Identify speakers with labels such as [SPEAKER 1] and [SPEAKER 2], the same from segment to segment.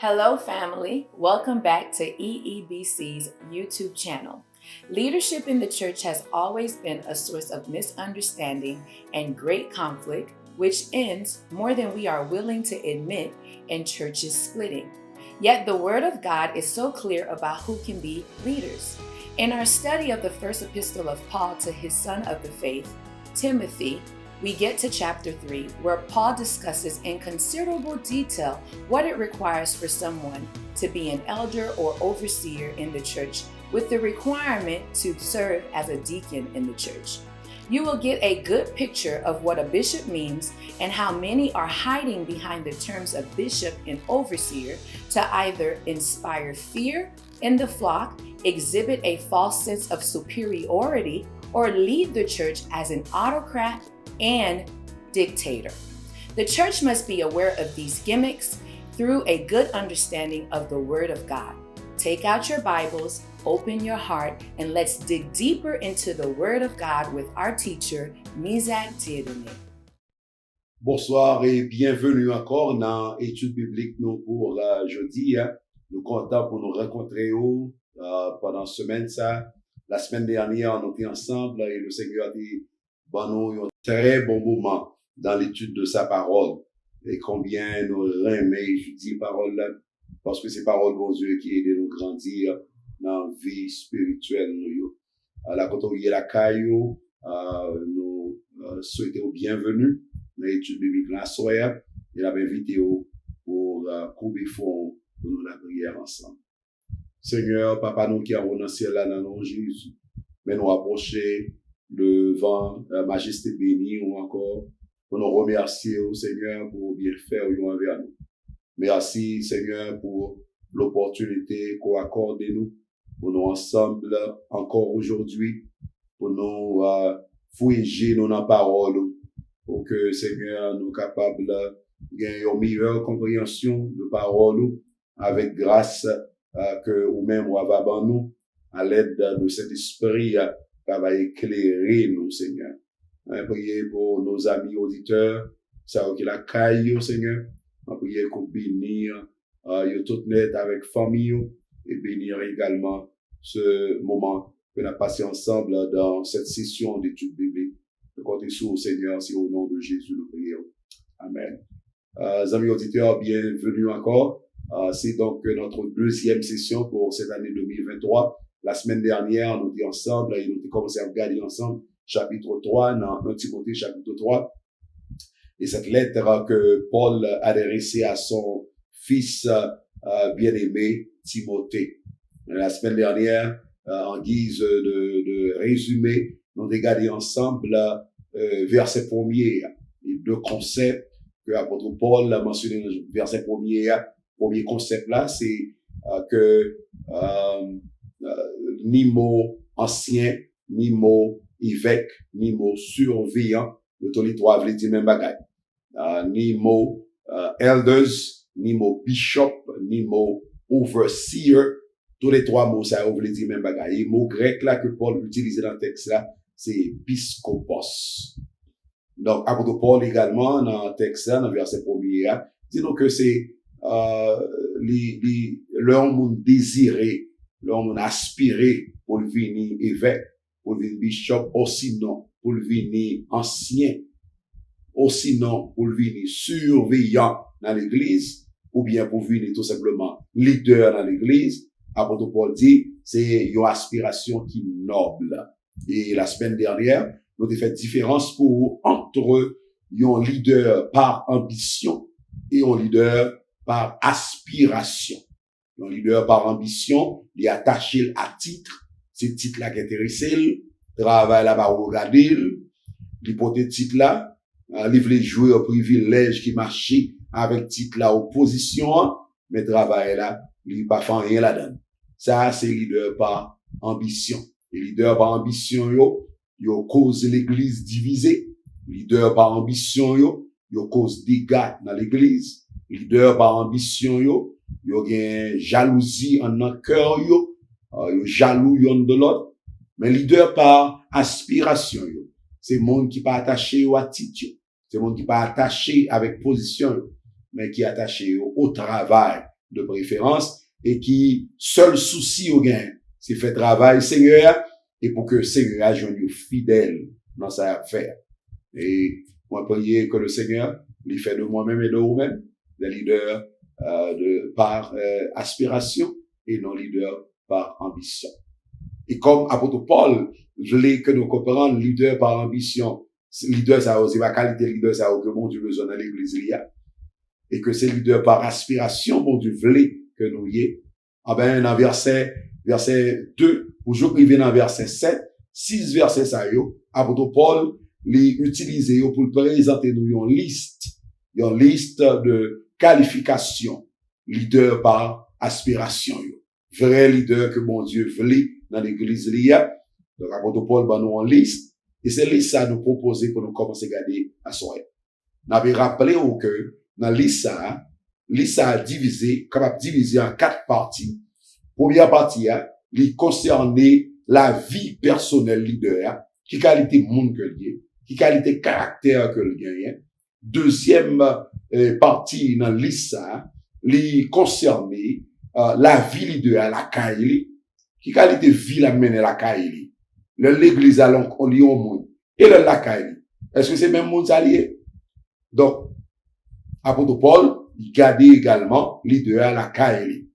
[SPEAKER 1] Hello, family. Welcome back to EEBC's YouTube channel. Leadership in the church has always been a source of misunderstanding and great conflict, which ends more than we are willing to admit in churches splitting. Yet the Word of God is so clear about who can be leaders. In our study of the first epistle of Paul to his son of the faith, Timothy, we get to chapter 3, where Paul discusses in considerable detail what it requires for someone to be an elder or overseer in the church, with the requirement to serve as a deacon in the church. You will get a good picture of what a bishop means and how many are hiding behind the terms of bishop and overseer to either inspire fear in the flock, exhibit a false sense of superiority, or lead the church as an autocrat and dictator. The church must be aware of these gimmicks through a good understanding of the Word of God. Take out your Bibles, open your heart, and let's dig deeper into the Word of God with our teacher, Mizak Dieudonné.
[SPEAKER 2] Bonsoir et bienvenue encore dans l'étude biblique nous pour jeudi. Nous comptons pour nous rencontrer pendant semaine ça. La semaine dernière, nous étions ensemble et le Seigneur a dit nous un très bon moment dans l'étude de sa parole. Et combien nous aimons étudier parole là, parce que c'est parole bon Dieu qui aide nous grandir dans la vie spirituelle nous. La côté la caillou, nous souhaitons bienvenue dans l'étude biblique la soirée et la invité pour couper fond pour nous la prière ensemble. Seigneur, Papa nous qui avons dans le ciel là dans le nom de Jésus, mais nous approcher devant la majesté bénie ou encore pour nous remercier au Seigneur pour bien faire envers nous. Merci Seigneur pour l'opportunité qu'on accorde nous pour nous ensemble encore aujourd'hui pour nous fouiller dans la parole pour que Seigneur nous capables de gagner une meilleure compréhension de parole avec grâce que ou même ou avant nous à l'aide de cet esprit qui va éclairer nous, Seigneur. Priez pour nos amis auditeurs, ça qui la caille, Seigneur. Priez pour bénir, tout net avec famille, et bénir également ce moment que nous avons passé ensemble dans cette session d'études bibliques. Nous comptons sur le Seigneur, c'est au nom de Jésus nous prions. Amen. Amis auditeurs, bienvenue encore. C'est donc notre deuxième session pour cette année 2023. La semaine dernière, nous étions ensemble et nous avons commencé à regarder ensemble chapitre 3, dans 1 Timothée chapitre 3. Et cette lettre que Paul a adressée à son fils bien-aimé Timothée. La semaine dernière, en guise de résumé, nous avons regardé ensemble verset premier et deux concepts que l'apôtre Paul a mentionné dans le verset premier. Premier concept là, c'est que ni mot ancien, ni mot évêque, ni mot surveillant, tous les trois veulent dire même bagaille. Ni mot elders, ni mot bishop, ni mot overseer, tous les trois mots ça veut dire même bagaille. Et le mot grec là que Paul utilise dans le texte là, c'est episkopos. Donc apôtre Paul également dans le texte là, dans le verset premier, dit donc que c'est l'homme désiré, l'homme aspiré pour le venir évêque, pour le venir bishop, ou sinon pour le venir ancien, ou sinon pour le venir surveillant dans l'église, ou bien pour venir tout simplement leader dans l'église. Apôtre Paul dit, c'est une aspiration qui est noble. Et la semaine dernière, nous avons fait différence entre un leader par ambition et un leader par aspiration. Un leader par ambition, il est attaché à titre, c'est titre là qui intéresse, travail là-bas regarder, l'hypothèse titre là, il veut jouer au privilège qui marche avec titre là opposition, mais travail là, il pas fait rien là-dedans. Ça, c'est leader par ambition. Et leader par ambition, yo cause l'église divisée. Leader par ambition, yo cause dégâts dans l'église. Leader par ambition yo gen jalousie en un cœur yo jaloux yon de l'autre. Mais leader par aspiration yo, c'est monde qui pas attaché à titre, c'est monde qui pas attaché avec position, mais qui attaché au travail de préférence, et qui, seul souci au gain, c'est fait travail Seigneur, et pour que Seigneur ajoute fidèle dans sa affaire. Et moi, prier que le Seigneur lui fait de moi-même et de vous-même des leaders par aspiration et non leaders par ambition. Et comme apôtre Paul, je l'ai que nous comprenons leader par ambition, leader ça c'est la qualité leader ça que mon Dieu besoin dans l'église là, et que c'est leader par aspiration mon Dieu voulait que nous y est. Ah ben dans verset 2, ou je privé dans verset 7, 6 versets ça yo, apôtre Paul les utiliser pour présenter nous une liste de qualifications leader par aspiration yo. Vrai leader que mon Dieu voulait dans l'église là. Donc apôtre Paul ba nous en liste et c'est liste ça nous proposer pour nous commencer à garder à soir. N'avait rappelé au que dans liste ça divisé capable diviser en 4 parties. Première partie il concernait la vie personnelle leader, qui qualité monde que lié, qui qualité caractère que le gagne. Deuxième partie dans liste ça, il concernait la vie leader la caille, qui qualité vie la mener la caille. L'église on lit au monde et le la caille. Est-ce que c'est même monde allié? Donc apôtre Paul, il gardait également leader la caille.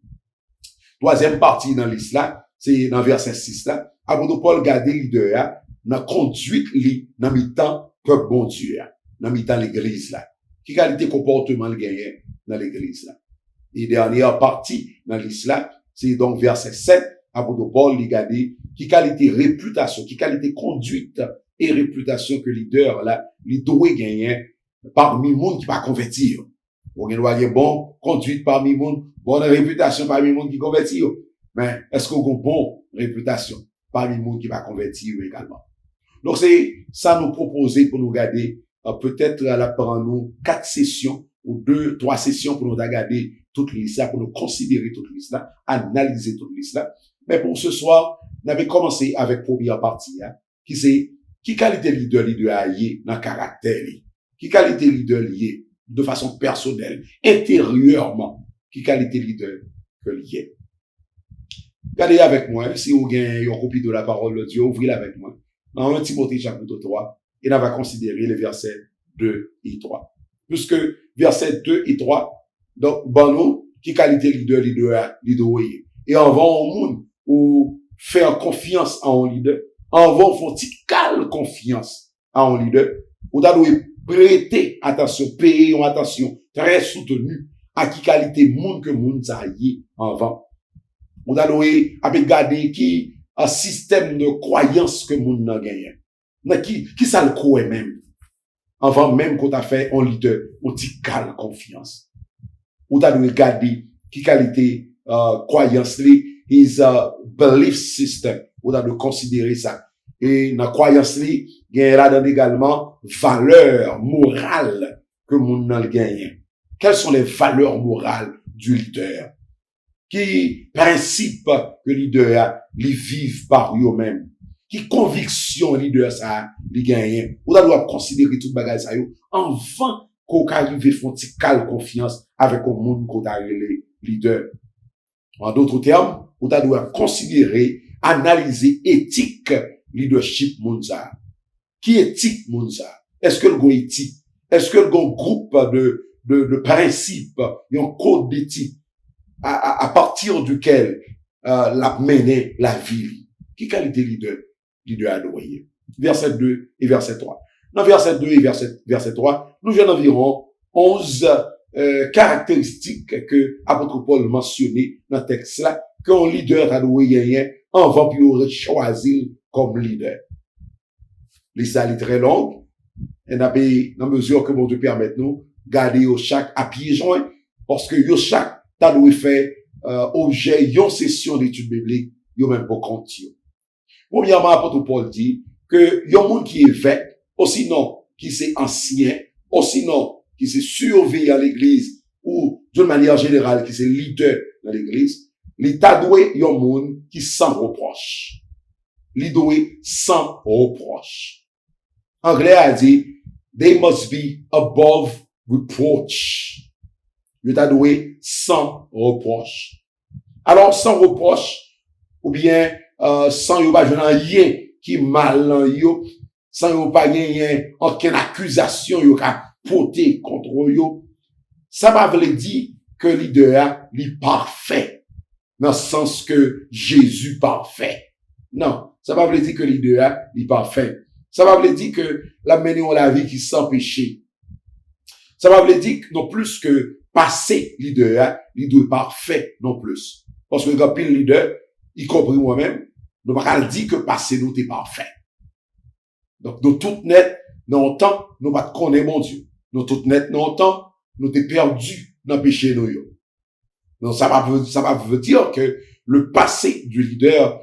[SPEAKER 2] Troisième partie dans liste là, c'est dans verset 6 là, apôtre Paul gardait leader dans conduite li dans mi-temps peuple bon Dieu, dans mi-temps l'église là. Qui qualité comportement le gagne dans l'église là. Et dernière partie dans liste là, c'est donc verset 7, apôtre Paul il gardait qui qualité réputation, qui qualité conduite et réputation que leader là, il doit gagner parmi monde qui pas convertir. On doit avoir bon conduite parmi monde, bonne réputation parmi monde qui convertir. Mais est-ce qu'on a une bonne réputation parmi monde qui va convertir également? Donc c'est ça nous proposer pour nous garder peut-être là prendre nous 4 sessions ou 2, 3 sessions pour nous regarder toute liste là, pour nous considérer toute liste là, analyser toute liste là. Mais pour ce soir, on avait commencé avec première partie qui c'est qui qualité leader lié dans caractère, qui qualité leader lié de façon personnelle, intérieurement, qui qualité leader que lié. Regardez avec moi, si vous avez une copie de la parole de Dieu, ouvrez-la avec moi. Dans 1 Timothée chapitre 3, et on va considérer les versets 2 et 3. Puisque versets 2 et 3, donc, bon, qui qualité leader, et on va au monde ou faire confiance à un leader, on va faire confiance à un leader, ou doit prêter attention, payer une attention très soutenue à qui qualité monde que monde ça y avant. On doit regarder qui un système de croyance que monde n'a gagné. Mais qui ça le croit même. Avant même qu'on a fait un leader, on dit calme confiance. On doit regarder qui qualité croyance is a belief system. On doit considérer ça. Et dans croyance il y a là également valeurs morales que moun nan gagne. Quelles sont les valeurs morales du leader? Qui principe que leader li vive par eux-mêmes? Qui conviction leader ça li gagne? On doit considérer tout bagage ça yo avant qu'on arrive font cal confiance avec un monde qu'on a les leader. En d'autres termes, on doit considérer, analyser éthique leadership monza. Qui éthique monza? Est-ce que le go éthique? Est-ce que le go groupe de principes, un code d'éthique à partir duquel la mener la vie? Qui qualité leader à doyer? Verset 2 et verset 3. Dans verset 2 et verset 3, nous avons environ 11 caractéristiques que apôtre Paul mentionnait dans le texte là, qu'un leader a doyer avant pour choisir comme leader. L'histoire est très longue, et dans mesure que mon Dieu permet nous, garder au chaque à pied joint, parce que yo chaque t'a doit faire objet yon session d'études bibliques, yo même pour compte. Premièrement, apôtre Paul dit que yon monde qui est fait, aussi non qui c'est ancien, aussi non qui c'est surveillant l'église, ou d'une manière générale qui c'est leader dans l'église, l'état doit yon monde qui sans reproche. L'idoué sans reproche. Anglais a dit, they must be above reproach. Yo t'a doué sans reproche. Alors, sans reproche, ou bien, sans yo pas rien qui mal dans yo, sans yo pas gagner aucune accusation yo ka porter contre yo, ça va veut dire que leader li parfait, dans le sens que Jésus parfait. Non, ça va veut dire que leader li parfait. Ça va veut dire que la menons la vie qui sans péché. Ça va veut dire non plus que passer leader, il doit parfait non plus. Parce que quand pile leader, y compris moi-même, nous pas dire que passer nous t'es parfait. Donc nous tout net dans le temps, nous pas connaître mon Dieu. Nous tout net dans le temps, nous t'es perdu dans péché nous yo. Donc ça va dire que le passé du leader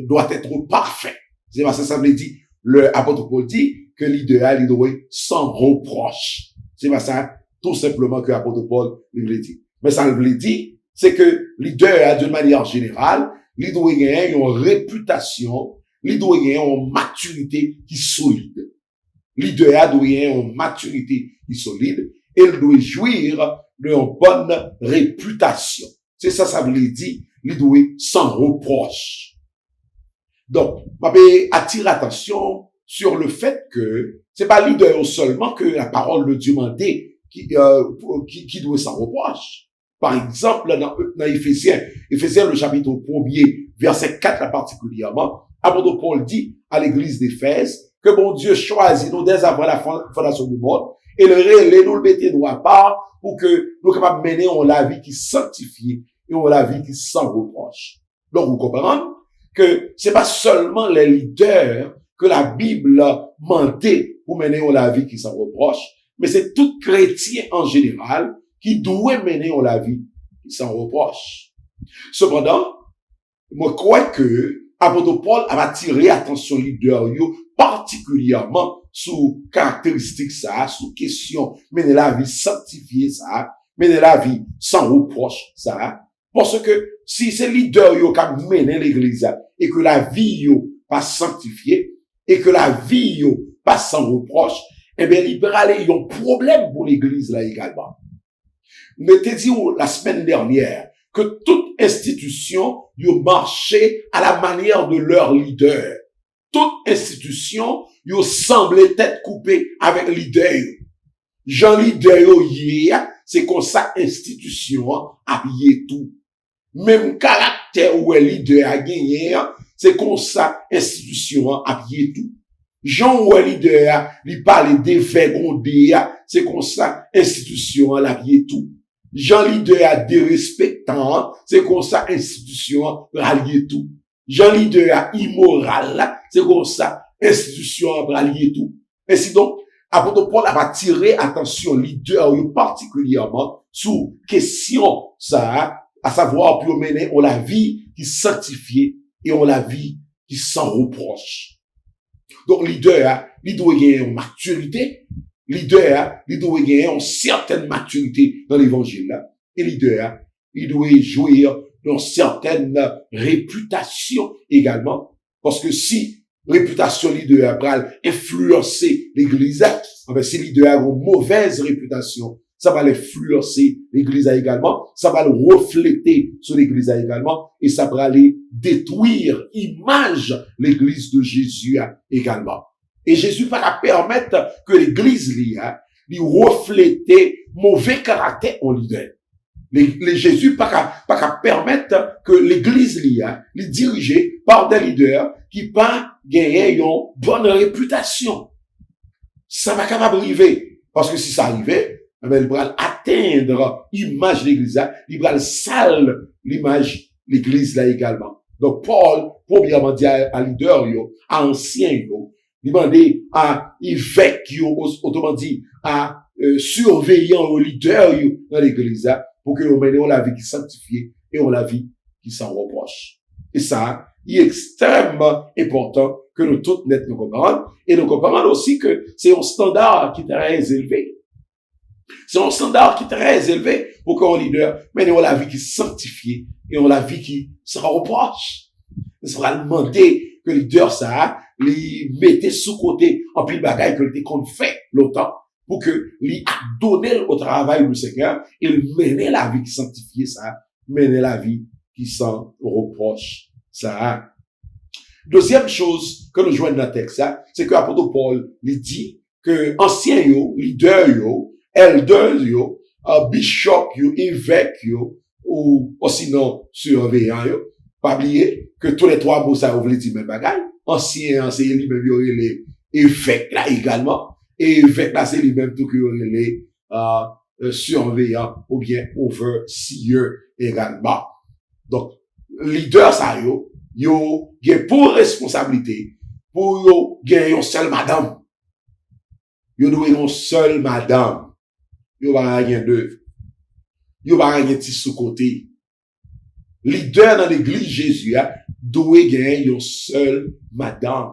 [SPEAKER 2] doit être parfait. C'est parce que ça veut dire le apôtre Paul dit que le leader il doit être sans reproche. C'est pas ça tout simplement que l'apôtre Paul lui dit. Mais ça veut dire c'est que leader d'une manière générale, il doit gagner une réputation, il doit gagner une maturité qui est solide. Leader doit gagner une maturité qui est solide et il doit jouir d'une bonne réputation. C'est ça, ça veut dire, il doit sans reproche. Donc, je vais attirer attention sur le fait que c'est pas leader seulement que la parole de Dieu m'a dit qui doit sans reproche. Par exemple, dans Éphésiens le chapitre 1er, verset 4 particulièrement, apôtre Paul dit à l'église d'Éphèse que bon Dieu choisit nous dès avant la fondation du monde et nous le mettez nous à part pour que nous capables mener la vie qui sanctifie et la vie qui sans reproche. Donc, vous comprenez que c'est pas seulement les leaders que la Bible mandait pour mener la vie qui sans reproche, mais c'est tout chrétien en général qui doit mener la vie sans reproche. Cependant, moi crois que apôtre Paul a attiré attention leader yo particulièrement sous caractéristiques ça, sous question mener la vie sanctifiée ça, mener la vie sans reproche ça, parce que si c'est leader yo qui mener l'église et que la vie yo pas sanctifiée et que la vie yo pas sans reproche, eh bien il peut aller un problème pour l'église là également. Mettez dit la semaine dernière que toute institution yo marché à la manière de leur leader. Toute institution yo semblait être coupée avec leader. Jean leader yo hier, c'est comme ça institution a pillé tout. Même caractère où leader a gagné, c'est comme ça institution a pillé tout. Jean ou leader, il parle dévergondé, c'est comme ça institution a pillé tout. Jean leader a dérespectant, c'est comme ça institution rallier tout. Jean leader a immoral, c'est comme ça institution rallier tout. Ainsi donc, apôtre Paul a attiré attention leader particulièrement sous question ça, à savoir pour mener on la vie qui sanctifiée et on la vie qui sans reproche. Donc leader, il doit gagner une maturité. Leader, il doit gagner une certaine maturité dans l'évangile. Et leader, il doit jouir d'une certaine réputation également. Parce que si réputation leader va influencer l'église, si leader a une mauvaise réputation, ça va l'influencer l'église également, ça va le refléter sur l'église également, et ça va aller détruire l'image l'église de Jésus également. Et Jésus va permettre que l'église lui refléter mauvais caractère en leader. Jésus pas permettre que l'église lui dirigée par des leaders qui pas gagner une bonne réputation. Ça va capable arriver. Parce que si ça arrivait, il va atteindre l'image de l'église, il va sale l'image de l'église là également. Donc Paul, premièrement dit à leader, à ancien, il demandait à évêque, autrement dit, à surveillant au leader dans l'église, pour que nous menions la vie qui est sanctifiée et on la vie qui s'en reproche. Et ça, il est extrêmement important que nous toutes net nous comprenions. Et nous comprenons aussi que c'est un standard qui est très élevé. C'est un standard qui est très élevé pour qu'un leader mène la vie qui est sanctifiée et on la vie qui s'en reproche. Il sera demandé que le leader ça, les mettait sous côté en pile bagaille que le qu'on fait longtemps pour que lui a donné au travail du Seigneur, il menait la vie qui sanctifiait ça, menait la vie qui s'en reproche ça. Deuxième chose que nous jouons dans le texte, c'est que l'apôtre Paul lui dit que ancien yo, leader yo, elders yo, bishop yo, évêque yo, ou sinon surveillant yo, pas oublier que tous les trois mots ça veut dire même bagaille. Ancien, c'est lui-même yo les évêque là également, et évêque là c'est lui-même tout que les surveillant ou bien overseer également. Donc leader ça yo gen pour responsabilité pour yo gen yon seul madame. Yo doit yon seul madame. Yo pas gen deux. Yo pas gen ti sous côté. Leader dans l'église Jésus doit gen yon seul madame.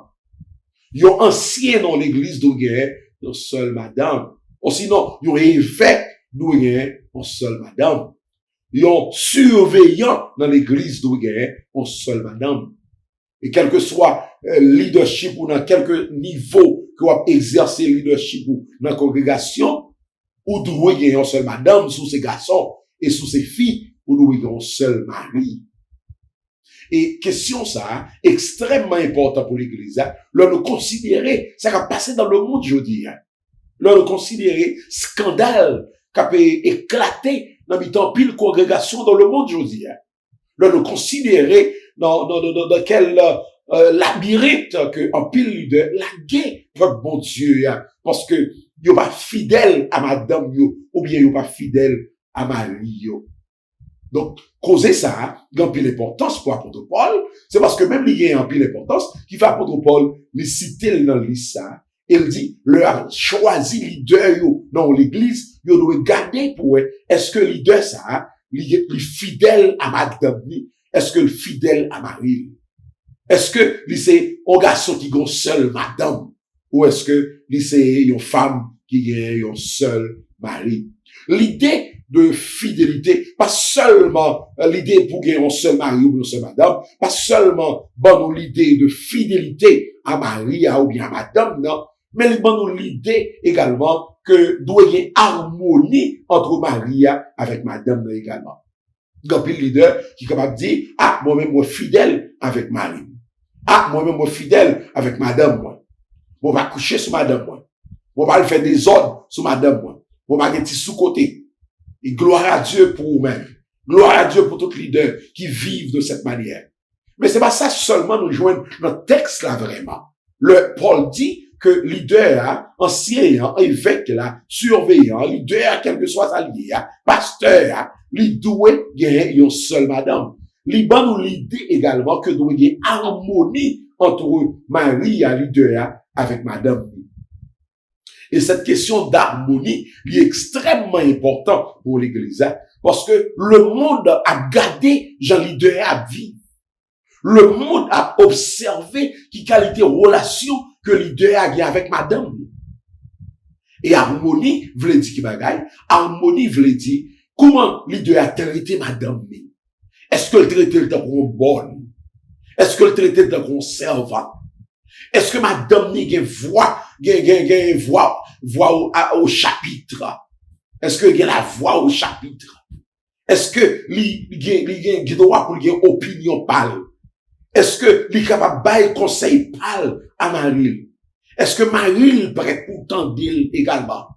[SPEAKER 2] Yon ancien dans l'église doit gen yon seul madame. Ou sinon yon évêque doit gen yon seul madame. Yon surveillant dans l'église doit gen yon seul madame. Et quel que soit leadership ou dans quelque niveau que vous exercer leadership ou dans la congrégation, ou doit gen yon seul madame sous ses garçons et sous ses filles, ou doit gen yon seul mari. Et question ça, extrêmement important pour l'église, là nous considérer, ça va passer dans le monde aujourd'hui, là nous considérer scandale qui peut éclater dans une pile congrégation dans le monde aujourd'hui, là nous considérer dans quel labyrinthe que en pile leader la guerre votre bon Dieu parce que yo pas fidèle à madame yo ou bien yo pas fidèle à mari yo. Donc causer ça grand pile importance pour apôtre Paul, c'est parce que même il y a un pile importance qui fait apôtre Paul les citer dans liste ça, il dit leur choisi leader yo dans l'église, yo doit garder pour est-ce que leader ça il fidèle à madame ni, est-ce que le fidèle à Marie? Est-ce que c'est un garçon qui a seul madame? Ou est-ce que c'est une femme qui a un seul mari? L'idée de fidélité, pas seulement l'idée pour gagner un seul mari ou une seule madame, pas seulement bon l'idée de fidélité à Marie ou bien à madame, non, mais bon l'idée également que doit y avoir harmonie entre Marie avec madame également. Gapil leader qui est capable de dire, ah, moi-même, moi, fidèle avec Marie. Ah, moi-même, moi, fidèle avec madame, moi. Moi, va coucher sur madame, moi. Moi, va faire des ordres sur madame, moi. Moi, va être sous-côté. Et gloire à Dieu pour vous-même. Gloire à Dieu pour tout leader qui vivent de cette manière. Mais c'est pas ça seulement nous joindre notre texte là, vraiment. Le Paul dit que leader, ancien, évêque là, surveillant, leader, quel que soit sa lié, pasteur, li doit gagner une seule madame. Li ban nous l'idée également que doit gagner harmonie entre Marie et leader avec madame. Et cette question d'harmonie est extrêmement importante pour l'église, parce que le monde a gardé Jean leader à vivre. Le monde a observé qui qualité relation que leader a avec madame. Et harmonie veut dire qui bagaille, harmonie veut dire comment leader a traité madame? Est-ce que le traité le comme bonne? Est-ce que le traité le comme servant? Est-ce que madame ni gen voix au chapitre? Est-ce que gen la voix au chapitre? Est-ce que li gen droit pour gen opinion pâle? Est-ce que li capable bail conseil pâle à Marie? Est-ce que Marie prête pour tendre également?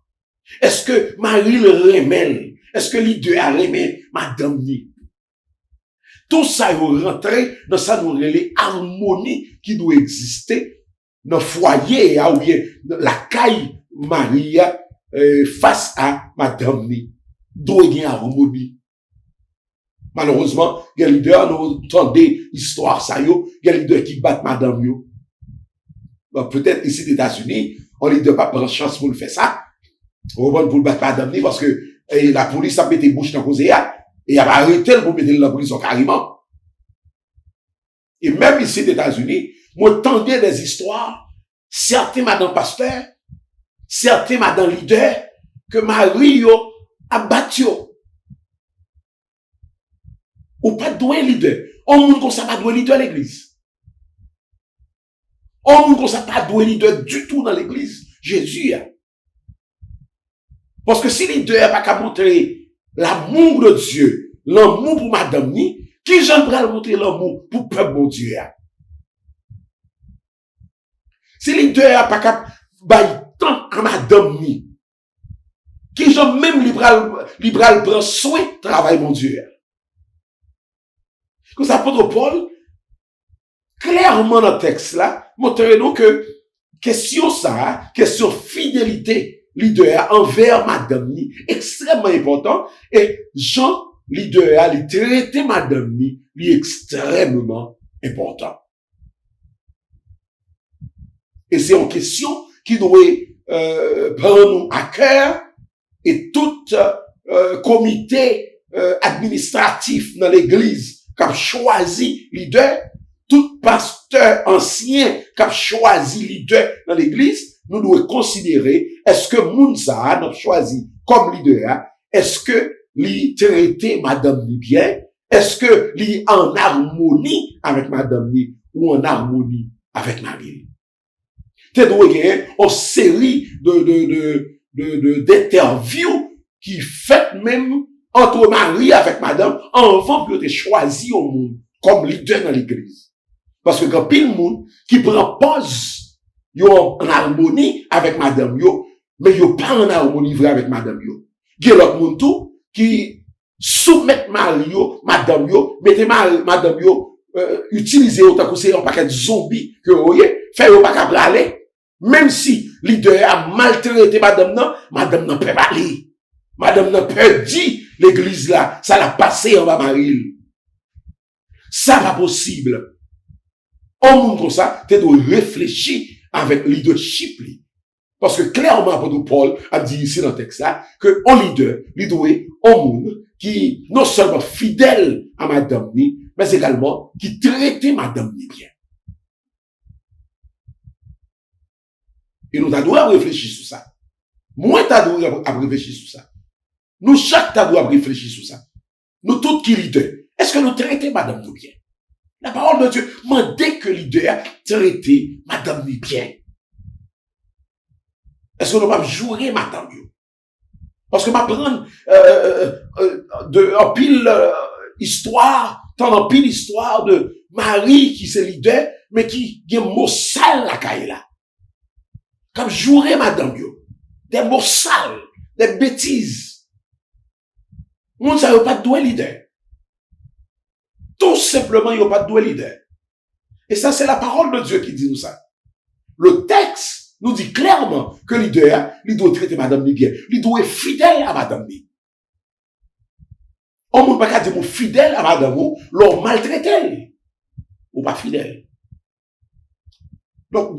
[SPEAKER 2] Est-ce que Marie le remèle? Est-ce que les deux a remis madame ni? Tout ça est rentré dans ça nous relève harmonie qui doit exister dans le foyer ou bien la caille Maria face à madame ni. Doit y avoir harmonie. Malheureusement, il y a des leaders nous entendez histoire ça yo, il y a des leaders qui battent madame yo. Bon, peut-être ici aux États-Unis, on ne doit pas prendre chance pour le faire ça. On va pour le battre madame ni parce que la police a mis des bouches dans cause et a arrêté pour mettre la prison carrément. Et même ici aux États-Unis, moi entendais des histoires, certains madame pasteur, certains madame leader que Marie a battu. Ou pas doué leader. On ne comme ça pas doué leader à l'église. On ne comme ça pas doué leader du tout dans l'église. Jésus. Parce que si leader pas qu'à montrer l'amour de Dieu, l'amour pour madame ni, qui j'en pral montrer l'amour pour peuple mon Dieu? Si leader pas qu'à bailler tant à madame ni, qui j'en même libéral prend soin travail mon Dieu? Que ça apôtre Paul, clairement dans le texte là, montre-nous que question fidélité leader envers madame ni extrêmement important et Jean leader il traiter madame ni extrêmement important. Et c'est une question qui doit prendre nous à cœur et tout comité administratif dans l'église qui a choisi leader, tout pasteur ancien qui a choisi leader dans l'église, nous devons considérer, est-ce que Mounsa n'a choisi comme leader, est-ce que lui traiter madame ni bien, est-ce que lui en harmonie avec madame ni ou en harmonie avec Marie? Tu dois gagner une série d'interviews qui fait même entre Marie avec madame avant que tu choisi au monde comme leader dans l'église. Parce que quand pile monde qui prend pause, yo en harmonie avec madame yo, mais yo pas en harmonie vrai avec madame yo. Il y a l'autre monde tout qui soumet Marie yo, madame yo, mettez madame yo utiliser autant que c'est un paquet de zombies que vous voyez, fait yo pas capable aller. Même si leader a maltraité madame n'a peut pas aller. Madame n'a peut dire l'église là, ça l'a passé en bas Marie. Ça pas possible. On monde comme ça, tu dois réfléchir avec leadership. Parce que clairement, apôtre Paul a dit ici dans le texte là, que un leader, il doit un monde qui non seulement fidèle à madame ni, mais également qui traite madame ni bien. Et nous devons réfléchir sur ça. Moi, tu dois réfléchir sur ça. Nous, chaque doit réfléchir sur ça. Nous, tous qui leaders, est-ce que nous traitons madame nous bien? La parole de Dieu m'a dit que leader traiter madame nous bien. Est-ce que nous va jouer madame nous? Parce que m'apprendre en pile histoire, tant en pile histoire de Marie qui c'est leader, mais qui a un mot sale la caille là. Comme jouer madame yo. Des mots sales, des bêtises. Moun ça yo pas de doué leader. Tout simplement yo pas de doué leader. Et ça c'est la parole de Dieu qui dit nous ça. Le texte nous dit clairement que leader, il doit traiter madame ni bien. Il doit être fidèle à madame ni. On ne peut pas dire fidèle à madame ou, l'on maltraite ou pas fidèle. Donc,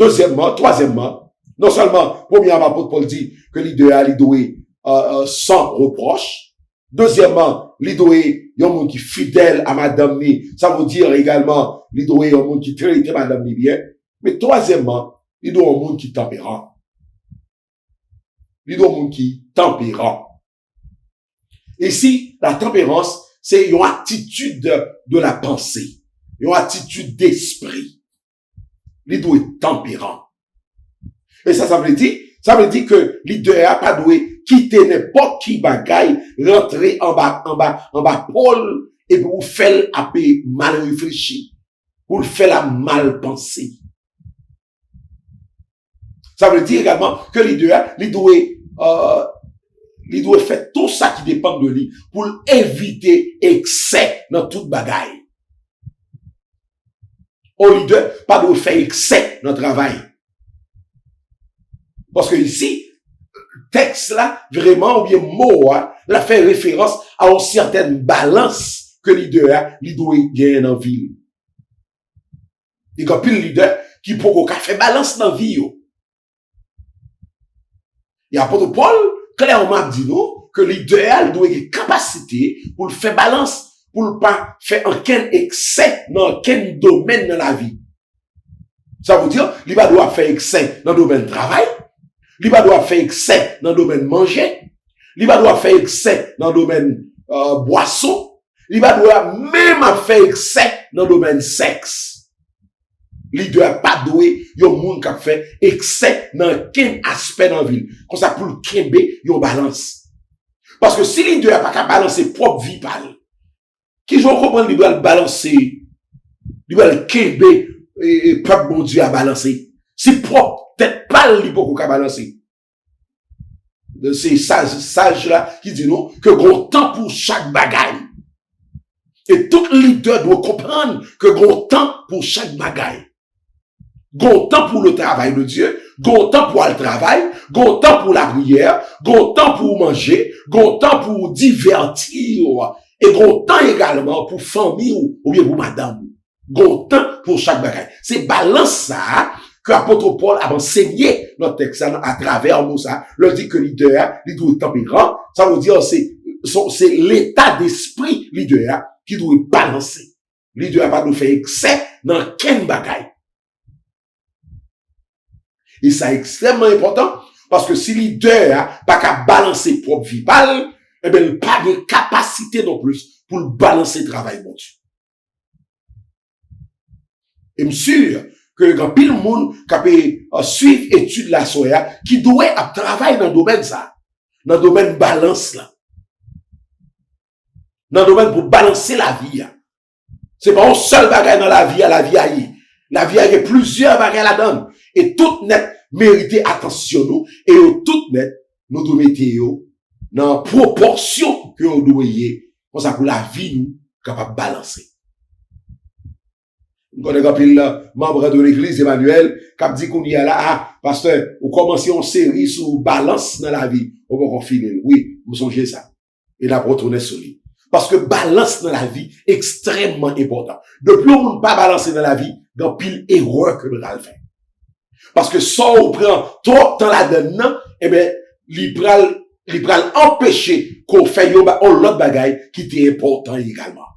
[SPEAKER 2] troisièmement, non seulement, premièrement, l'apôtre Paul dit que leader, il doit être sans reproche. Deuxièmement, il doit être un monde qui est fidèle à madame ni. Ça veut dire également, il doit être un monde qui traite madame ni bien. Mais troisièmement, il doit être un monde qui est tempérant. Il doit être un monde qui est tempérant. Ici, la tempérance, c'est une attitude de la pensée, une attitude d'esprit. Il doit être tempérant. Et ça veut dire que leader a pas doué quitter n'importe qui bagaille, rentrer en bas Paul, et pour faire appeler mal réfléchi, pour faire la mal pensée. Ça veut dire également que leader, il doit faire tout ça qui dépend de lui pour éviter excès dans toute bagaille. Au leader, pas de faire excès dans le travail. Parce que ici, texte là, vraiment, ou bien mot, là, fait référence à une certaine balance que leader, il doit gagner dans la vie. Il y a plus de leader qui peut faire balance dans la vie. Et apôtre Paul, clairement, dit nous, que l'idéal doit avoir capacité pour le faire balance, pour ne pas faire aucun excès dans aucun domaine de la vie. Ça veut dire, il va devoir faire excès dans le domaine du travail, il va devoir faire excès dans le domaine manger, il va devoir faire excès dans le domaine boisson, il va devoir même faire excès dans le domaine sexe. Il ne doit pas douer, il y a un monde qui a fait excès dans quel aspect dans la ville. Comme ça, pour le kembe, il y a une balance. Parce que si leader n'a pas qu'à balancer propre vie pâle, qui je comprends, il doit le balancer, il doit le kébé, et peuple bon Dieu à balancer. Si propre, tête pâle, il peut qu'à balancer. De ces sages là, qui disent non, que gros temps pour chaque bagaille. Et tout leader doit comprendre que gros temps pour chaque bagaille. Gros temps pour le travail de Dieu, gros temps pour le travail, gros temps pour la prière, gros temps pour manger, gros temps pour divertir, et gros temps également pour famille ou bien pour madame. Gros temps pour chaque bagaille. C'est balance ça que l'apôtre Paul a enseigné notre texte à travers nous ça. Le dit que leader, il doit être tempérant. Ça veut dire c'est l'état d'esprit leader qui doit balancer. Leader pas nous faire excès dans quel bagaille. Et ça est extrêmement important parce que si leader pas qu'à balancer propre vie pâle, eh bien, il n'a pas de capacité non plus pour le balancer travail, mon Dieu. Et je suis sûr que quand pile monde qui peut suivre étude la soya, qui doit travailler dans le domaine ça, dans le domaine balance là, dans le domaine pour balancer la vie. C'est pas un seul bagage dans la vie aille. La vie a plusieurs bagages là-dedans. Et tout net mérite attention nous. Et tout net, nous devons mettre dans la proportion que nous devons y. Pour ça, pour la vie, nous, capable de balancer. Nous connaissons le membre de l'église Emmanuel, qui dit qu'on y a là, ah, pasteur, vous commencez une série sur balance dans la vie. On va qu'on finir. Oui, vous songez ça. Et la retourner sur lui. Parce que balance dans la vie, extrêmement important. Depuis on ne pas balancer dans la vie, dans pile erreur que nous allons faire. Parce que ça, on prend trop de temps là-dedans, eh bien, il pral empêcher qu'on fasse l'autre bagaille qui est important également.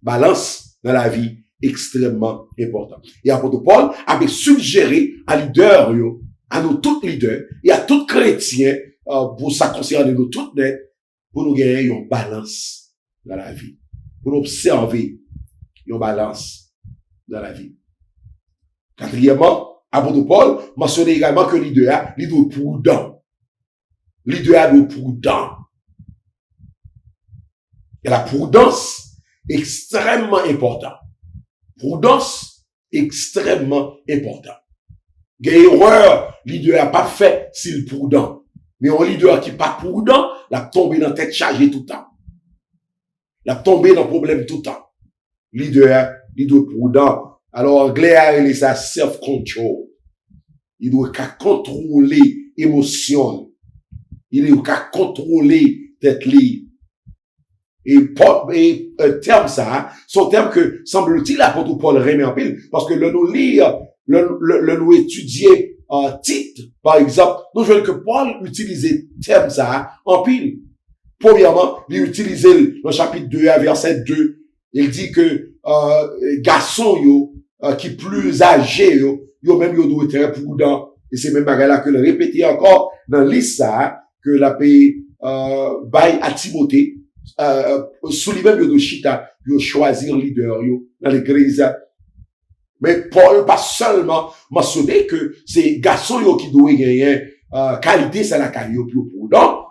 [SPEAKER 2] Balance dans la vie, extrêmement important. Et apôtre Paul avait suggéré à leader, à nous tous leaders, et à tous chrétiens, pour ça concerner nous tous net, pour nous gagner une balance dans la vie. Pour nous observer une balance dans la vie. Quatrièmement, apôtre Paul mentionnait également que leader doit prudent. Leader doit prudent. Et la prudence, extrêmement important. Prudence, extrêmement important. Il y a une erreur, leader n'a pas fait s'il est prudent. Mais un leader qui n'est pas prudent, l'a tombé dans la tête chargée tout le temps. L'a tombé dans le problème tout le temps. Leader prudent. Alors, anglais a ça self-control. Il doit contrôler l'émotion. Il doit contrôler tête libre. Et terme ça, son terme que semble-t-il l'apôtre Paul remet en pile, parce que le nous lire, le nous étudier Tite, par exemple, nous voyons que Paul utilisait terme ça en pile. Premièrement, il utilisait le chapitre 2 verset 2, il dit que garçon qui plus âgé yo même yo doit être prudent, et c'est même bagarre là que le répéter encore dans liste ça que la paix bail à Timothée sous lui même de chita yo choisir leader dans l'église. Mais Paul pas seulement mentionné que c'est garçon qui doit gagner qualité ça la caillou plus prudent,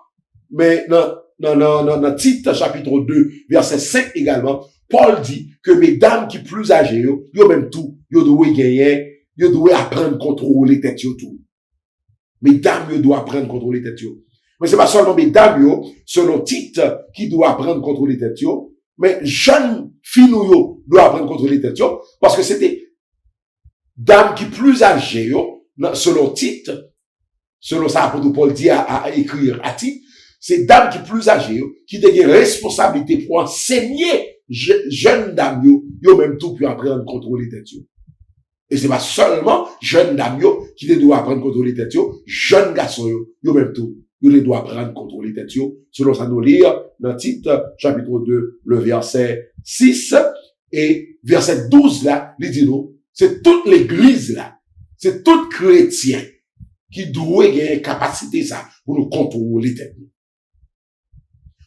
[SPEAKER 2] mais dans Tite chapitre 2 verset 5 également, Paul dit que mesdames qui plus âgées yo même tout yo doit gagner, yo doit apprendre à contrôler tête yo tout. Mesdames yo doit apprendre à contrôler tête yo. Mais c'est pas seulement mesdames yo selon Tite qui doit apprendre à contrôler tête yo, mais jeunes filles yo doit apprendre à contrôler tête yo, parce que c'était dames qui plus âgées selon Tite, selon ça apôtre Paul dit à écrire à Tite, c'est dames qui plus âgées qui ont des responsabilités pour enseigner jeunes dames yo même tout pour apprendre à contrôler tête yo. Et c'est pas seulement jeunes dames qui doivent apprendre à contrôler tête yo, jeunes garçons yo même tout ils doivent apprendre à contrôler tête yo. Selon ça nous lire dans Tite chapitre 2 le verset 6 et verset 12 là, il dit nous, c'est toute l'église là, c'est tout chrétien qui doit gagner capacité ça pour nous contrôler tête.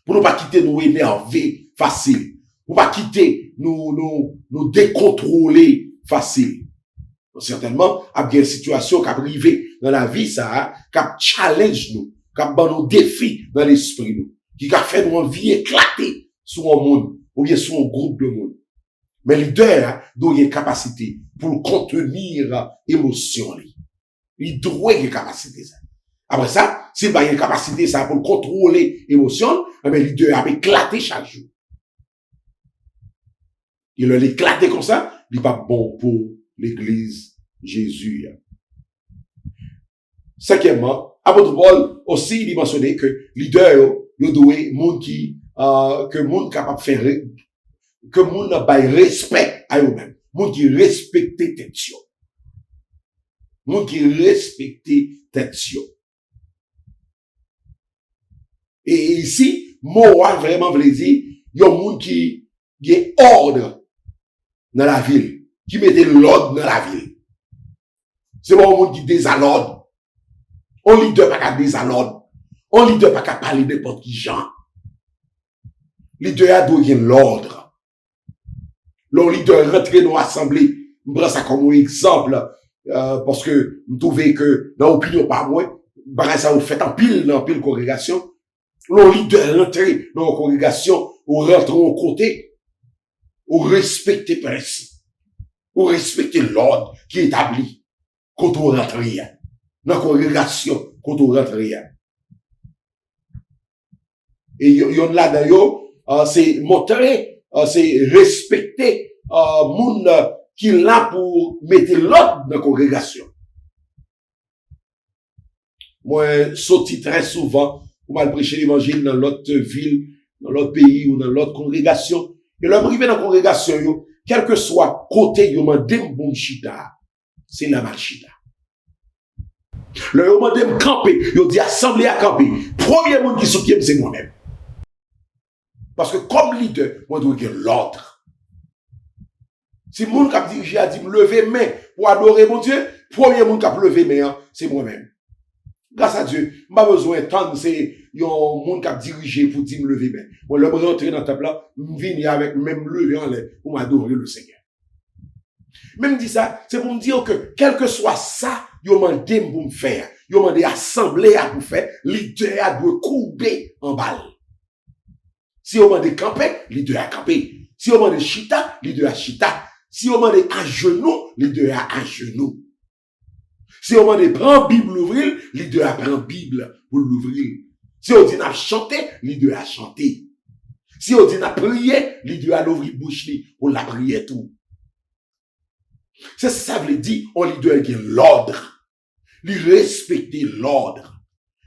[SPEAKER 2] Pour nous pas quitter nous énerver facile. Pour pas quitter nous décontrôler facile. Donc, certainement, il y a une situation qui a privé dans la vie, ça, qui challenge nous, qui a nos défis dans l'esprit, nous, qui a fait nos vies éclater sur un monde, ou bien sur un groupe de monde. Mais leader doit avoir une capacité pour contenir l'émotion. Il doit avoir une capacité, ça. Après ça, s'il a une capacité, ça, pour contrôler l'émotion, mais leader a éclaté chaque jour. Il l'a éclaté comme ça, il n'est pas bon pour l'église Jésus. Cinquièmement, apôtre Paul aussi, il mentionnait que leader, il doit monde qui, que monde capable de faire, que monde n'a pas respect à eux-mêmes. Monde qui respecte tête. Monde qui respecte tête. Et ici, moi, vraiment, veut dire, il y a un monde qui est ordre dans la ville, qui mettait l'ordre dans la ville. C'est pas un monde qui désalorde. On leader pas qu'à désalorde. On leader pas qu'à parler de n'importe qui gens. Leader a doit y l'ordre. Le leader rentre dans l'assemblée, je prends ça comme exemple, parce que je trouvais que, dans l'opinion pas moi, ça vous fait en pile congrégation. Le leader rentre dans la congrégation, ou rentre au côté, ou respecter le principe, ou respecter l'ordre qui est établi quand on rentre rien. Dans la congrégation, quand on rentre rien. Et il y en a d'ailleurs, c'est montrer, c'est respecter, monde qui est là pour mettre l'ordre dans la congrégation. Moi, sorti très souvent, pour mal prêcher l'évangile dans l'autre ville, dans l'autre pays ou dans l'autre congrégation. Et l'homme arrivé dans la congrégation, yo, quel que soit côté, yo m'a bon chita, c'est la malchita. Le yo m'a dem camper, yo dit assemblée à camper. Premier monde qui soutient, c'est moi-même. Parce que comme leader, moi, je dois avoir l'ordre. Si le monde qui a dirigé a dit me lever main pour adorer mon Dieu, premier monde qui a levé main, c'est moi-même. Grâce à Dieu, je n'ai pas besoin de c'est un monde qui a dirigé pour dire me lever main. Moi, je vais rentrer dans le temple là, je viens avec même lever en l'air pour m'adorer le Seigneur. Même dit ça, c'est pour me dire que, quel que soit ça, yo mandé pour me faire, yo mandé assembler à pour faire, leader doit couper en balle. Si yo mandé camper, leader a camper. Si yo mandé chita, leader a chita. Si yo mandé à genoux, leader a à genoux. Si on demande prendre Bible l'ouvrir, leader a prend Bible pour l'ouvrir. Si on dit n'a chanter, leader a chanter. Si on dit n'a prier, leader a l'ouvrir bouche pour la prier tout. C'est ça veut dire, on leader qui l'ordre. Il respecter l'ordre.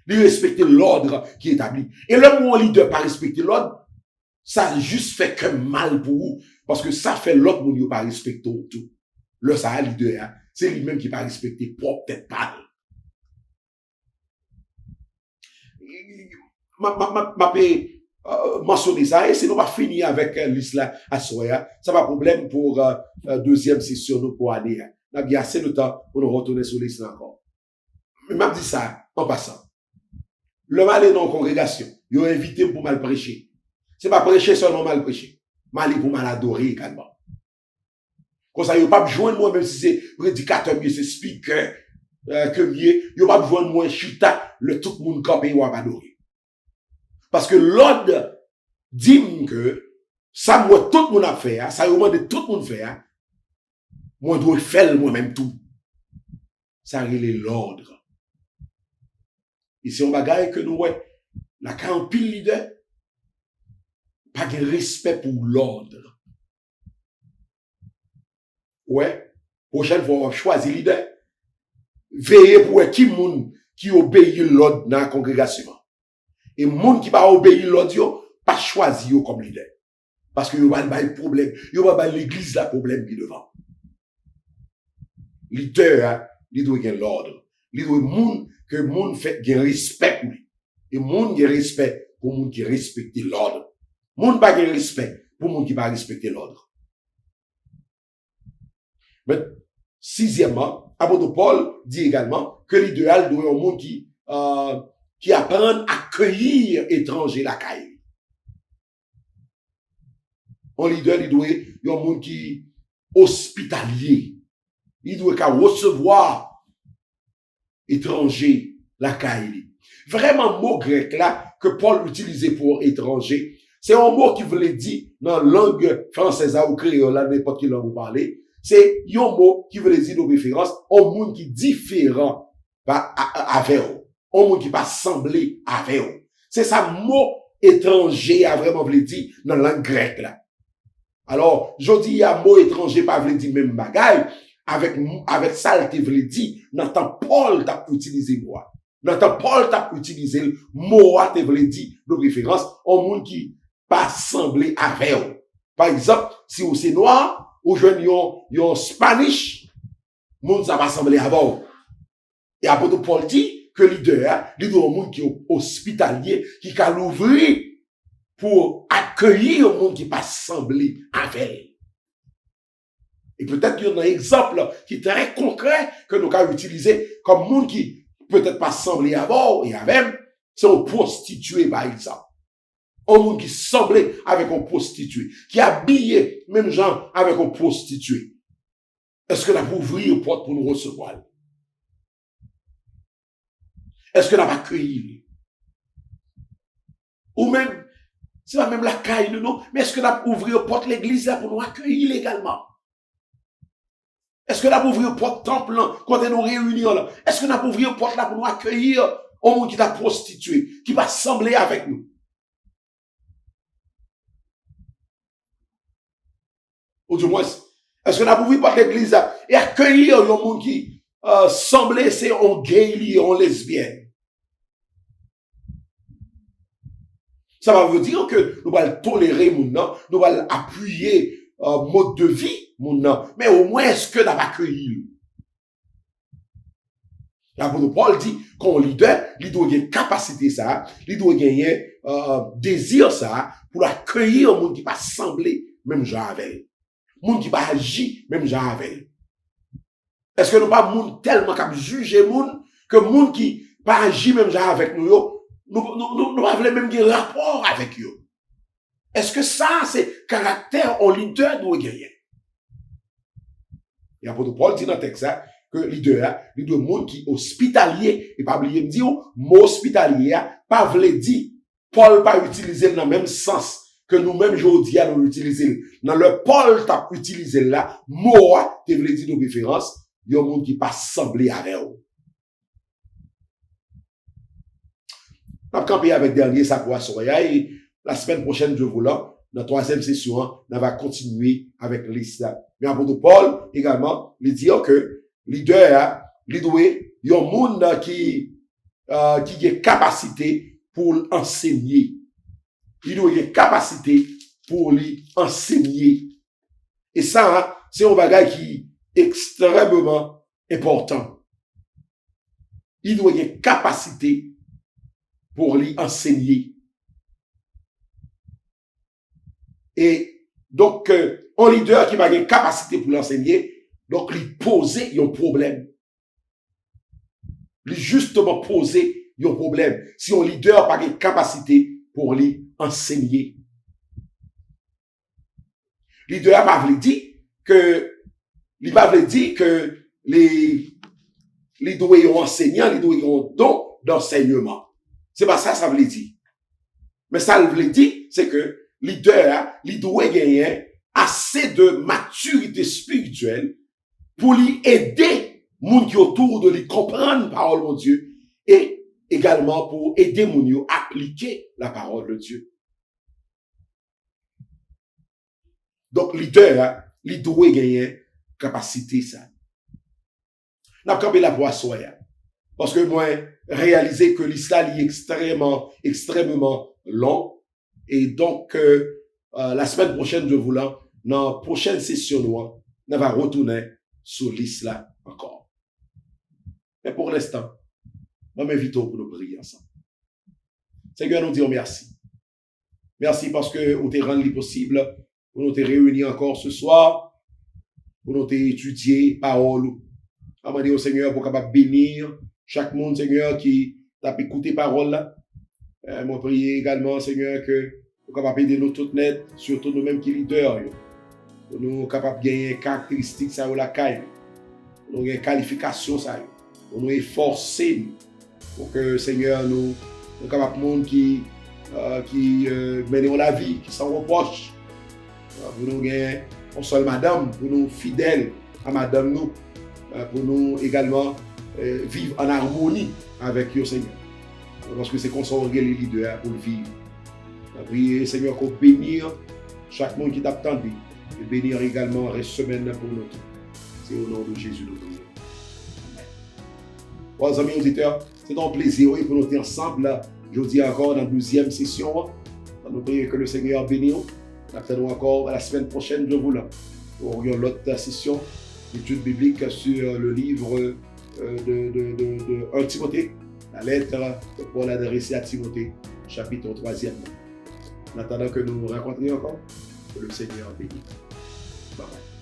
[SPEAKER 2] Il respecter l'ordre qui est établi. Et le moment où leader pas respecter l'ordre, ça juste fait que mal pour vous. Parce que ça fait l'autre monde qui pas respecter tout. Le ça leader, c'est lui-même qui va respecter propre tête pâle. Ma mentionner ça, et sinon, on va finir avec l'islam à Soya. Ça va problème pour deuxième session, nous, pour aller. On a bien assez de temps pour nous retourner sur l'islam encore. Mais m'a dit ça, en passant. Le mal est dans la congrégation. Ils ont invité pour mal prêcher. C'est pas prêcher seulement mal prêcher. Mal pour mal adorer également. Comme ça, il n'y a pas besoin de moi, même si c'est prédicateur mieux, c'est speaker, que mieux, il n'y a pas besoin de moi, chita, le tout le monde campé, il va adorer. Parce que l'ordre dit que, ça, moi, tout le monde a fait, ça, il demande tout le monde fait, moi, je dois faire moi-même tout. Ça, c'est l'ordre. Et c'est un bagage que nous, ouais, la quand pile leader, pas de respect pour l'ordre. Ouais, prochaine fois, on va choisir leader. Veillez pour qui moun qui obéit l'ordre dans la congrégation. Et moun qui va obéir l'ordre, pas choisir comme leader. Parce que il va y problème. Il va y l'église la problème qui devant. Leader, il doit avoir l'ordre. Il doit moun que moun fait gen respect pour lui. Et moun gen respect pour moun qui respecte l'ordre. Moun pas gen respect pour moun qui va respecter l'ordre. Mais, sixièmement, apôtre Paul dit également que l'idéal doit être un monde qui apprend à accueillir étranger la caille. Un leader, il doit être un monde qui hospitalier. Il doit recevoir étranger la caille. Vraiment, mot grec là, que Paul utilisait pour étranger, c'est un mot qui voulait dire, dans la langue française ou créole, là, n'importe quelle langue vous parlez, c'est un mot qui veut dire de référence au monde qui est différent avec eux. Au monde qui pas semblé avec eux. C'est ça, mot étranger a vraiment voulu dire dans la langue grecque là. Alors, je dis, il y a mot étranger pas voulu dire même bagaille. Avec ça, il voulu dire, dans temps Paul t'a utilisé moi. Dans temps Paul t'a utilisé le mot a voulu dire de référence au monde qui pas semblé avec eux. Par exemple, si vous c'est noir, ou jeune yon Spanish, monde ça va sembler avant. Et après Paul dit que leader, un monde qui est hospitalier, qui a l'ouvrir pour accueillir un monde qui pas semblé avec. Et peut-être qu'il y a un exemple qui est très concret que nous avons utilisé comme monde qui peut-être pas semblé avant et avec, c'est un prostitué par exemple. Un monde qui semblait avec un prostitué, qui habillait même gens avec un prostitué. Est-ce que nous avons ouvert une porte pour nous recevoir? Est-ce que nous avons accueilli? Ou même, c'est pas même la caille, non, mais est-ce que nous avons ouvert une porte l'église pour nous accueillir également? Est-ce que nous avons ouvert une porte temple quand nous réunissons là? Est-ce que nous avons ouvert une porte là pour nous accueillir un monde qui t'a prostitué, qui va sembler avec nous? Ou du moins, est-ce que nous avons ouvert l'église et accueillir un monde qui semblait c'est un gay, un lesbienne? Ça va vous dire que nous allons tolérer mon nom, nous allons appuyer mode de vie mon nom, mais au moins est-ce que nous avons accueilli? L'apôtre Paul dit qu'on leader, il doit gagner capacité ça, il doit gagner désir ça pour accueillir un monde qui va sembler même genre avec. Moun qui va agir même genre avec. Est-ce que nous pas moun tellement cap juger moun que moun qui pas agir même genre avec nous pas même des rapport avec eux. Est-ce que ça c'est caractère au leader doit gagner? Et apôtre Paul dit dans le texte que leader il doit monde qui hospitalier et pas oublier me dire mot hospitalier pas veut dire Paul pas utiliser dans le même sens que nous-mêmes, aujourd'hui, nous utilisons. Dans le Paul, t'a utilisé là, mot, tu veux dire de référence, il y a un monde qui pas semblé avec eux. On va camper avec dernier, ça pour Soya, et la semaine prochaine, je vous dans la troisième session, on va continuer avec l'Islam. Mais apôtre Paul, également, il dit que leader, il y a un monde qui a capacité pour enseigner. Il doit avoir capacité pour lui enseigner. Et ça, c'est un bagage qui est extrêmement important. Il doit avoir capacité pour lui enseigner. Et donc, un leader qui va avoir capacité pour l'enseigner, donc lui poser un problème. Lui justement poser un problème. Si un leader n'a pas de capacité pour lui enseigner. Leader va vous dire que les doigts enseignants, les doigts don d'enseignement. C'est pas ça veut dire. Mais ça veut dire c'est que leader, il doit gagner assez de maturité spirituelle pour lui aider moun qui autour de lui comprendre la parole de Dieu et également pour aider moun yo appliquer la parole de Dieu. Donc, leader, il doit gagner capacité, ça. N'a pas la voix soya. Parce que moi, réaliser que l'islam est extrêmement long. Et donc, la semaine prochaine, je vous dans la prochaine session, on va retourner sur l'islam encore. Mais pour l'instant, je m'invite pour nous prier ensemble. Seigneur, nous disons merci. Merci parce que vous t'avez rendu possible pour nous réunir encore ce soir, pour nous étudier parole. Amandé au Seigneur pour capable bénir chaque monde, Seigneur, qui t'a écouté parole là. Moi prier également, Seigneur, que nous capable aider nous toutes net, surtout nous-mêmes qui leaders, pour nous capable gagner caractéristiques ça ou la caille, pour nous gagner qualification ça, pour nous efforcer pour que Seigneur nous capable de monde qui mènent la vie, qui s'en reproche. Pour nous gagner une seule madame, pour nous fidèles à madame nous, pour nous également vivre en harmonie avec le Seigneur. Parce que c'est qu'on s'en les leaders pour le vivre. Priez Seigneur qu'on bénisse chaque monde qui t'attend et bénir également la semaine pour nous. C'est au nom de Jésus nous prions. Amen. Amis auditeurs, c'est un plaisir pour nous être ensemble jeudi encore dans la 12e session. Nous prions que le Seigneur bénisse. Nous attendons encore la semaine prochaine, je vous l'aime. Nous aurions l'autre session d'études bibliques sur le livre de 1 Timothée, la lettre de Paul adressée à Timothée, chapitre 3e. En attendant que nous nous rencontrions encore, que le Seigneur bénisse. Bye bye.